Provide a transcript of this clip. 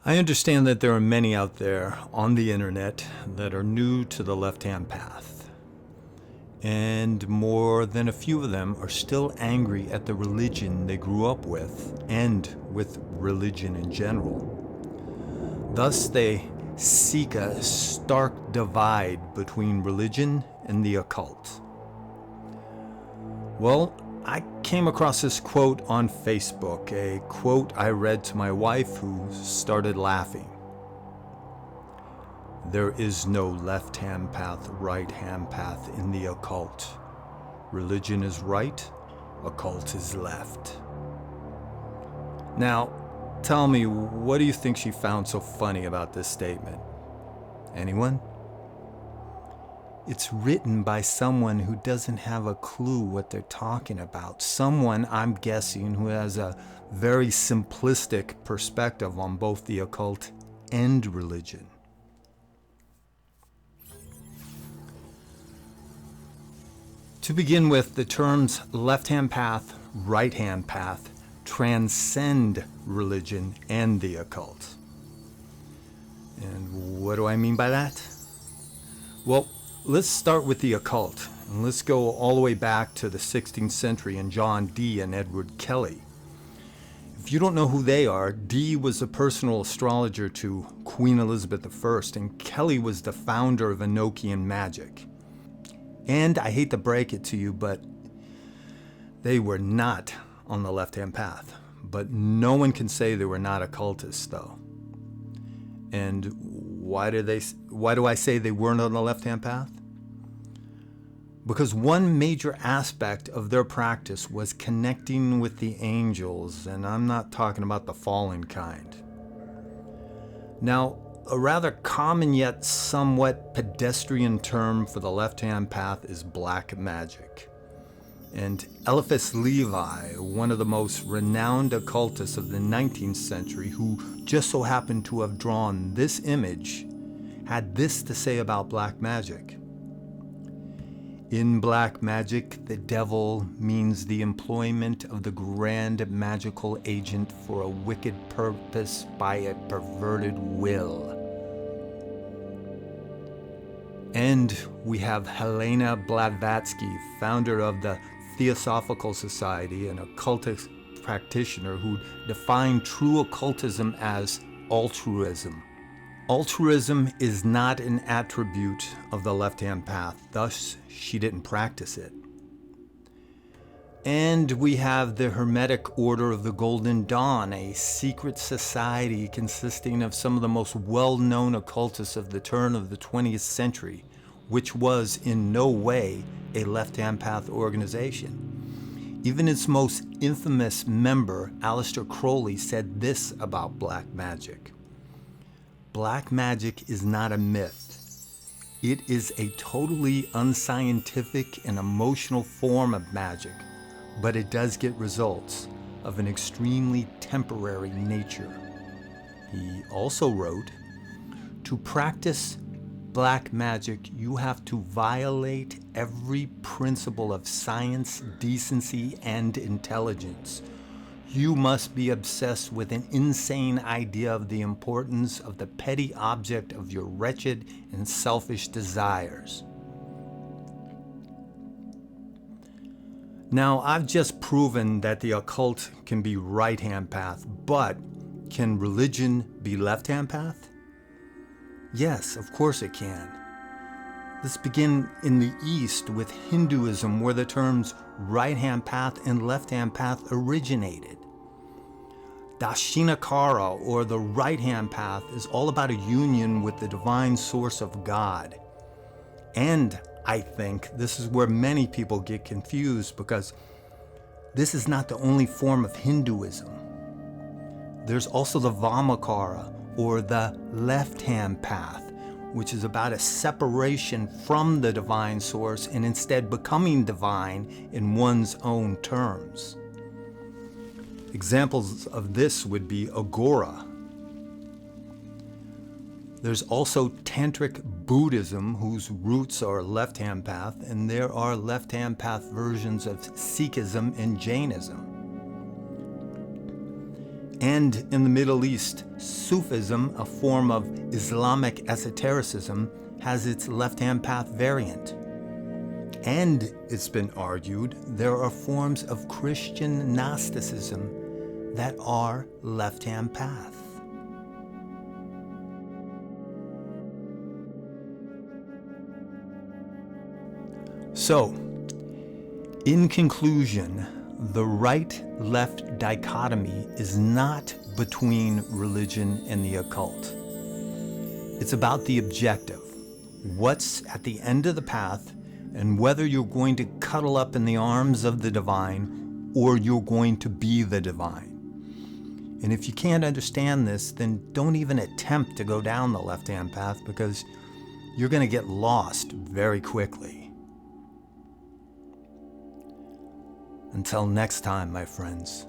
I understand that there are many out there on the internet that are new to the left-hand path, and more than a few of them are still angry at the religion they grew up with and with religion in general. Thus, they seek a stark divide between religion and the occult. Well, I came across this quote on Facebook, a quote I read to my wife, who started laughing. There is no left-hand path, right-hand path in the occult. Religion is right, occult is left. Now, tell me, what do you think she found so funny about this statement? Anyone? It's written by someone who doesn't have a clue what they're talking about. Someone, I'm guessing, who has a very simplistic perspective on both the occult and religion. To begin with, the terms left-hand path, right-hand path transcend religion and the occult. And what do I mean by that? Well, let's start with the occult, and let's go all the way back to the 16th century and John Dee and Edward Kelly. If you don't know who they are, Dee was a personal astrologer to Queen Elizabeth I, and Kelly was the founder of Enochian magic. And I hate to break it to you, but they were not on the left-hand path. But no one can say they were not occultists, though. And why do I say they weren't on the left-hand path? Because one major aspect of their practice was connecting with the angels, and I'm not talking about the fallen kind. Now, a rather common yet somewhat pedestrian term for the left-hand path is black magic. And Eliphas Levi, one of the most renowned occultists of the 19th century, who just so happened to have drawn this image, had this to say about black magic. In black magic, the devil means the employment of the grand magical agent for a wicked purpose by a perverted will. And we have Helena Blavatsky, founder of the Theosophical Society, an occultist practitioner who defined true occultism as altruism. Altruism is not an attribute of the left-hand path, thus she didn't practice it. And we have the Hermetic Order of the Golden Dawn, a secret society consisting of some of the most well-known occultists of the turn of the 20th century, which was in no way a left-hand path organization. Even its most infamous member, Aleister Crowley, said this about black magic. Black magic is not a myth. It is a totally unscientific and emotional form of magic, but it does get results of an extremely temporary nature. He also wrote, to practice black magic, you have to violate every principle of science, decency, and intelligence. You must be obsessed with an insane idea of the importance of the petty object of your wretched and selfish desires. Now, I've just proven that the occult can be right-hand path, but can religion be left-hand path? Yes, of course it can. Let's begin in the East with Hinduism, where the terms right-hand path and left-hand path originated. Dashinakara, or the right-hand path, is all about a union with the divine source of God. And I think this is where many people get confused, because this is not the only form of Hinduism. There's also the Vamakara, or the left-hand path, which is about a separation from the divine source and instead becoming divine in one's own terms. Examples of this would be Agora. There's also Tantric Buddhism, whose roots are left-hand path, and there are left-hand path versions of Sikhism and Jainism. And in the Middle East, Sufism, a form of Islamic esotericism, has its left-hand path variant. And it's been argued there are forms of Christian Gnosticism that are left-hand path. So, in conclusion, the right-left dichotomy is not between religion and the occult. It's about the objective, what's at the end of the path, and whether you're going to cuddle up in the arms of the divine or you're going to be the divine. And if you can't understand this, then don't even attempt to go down the left-hand path, because you're going to get lost very quickly. Until next time, my friends.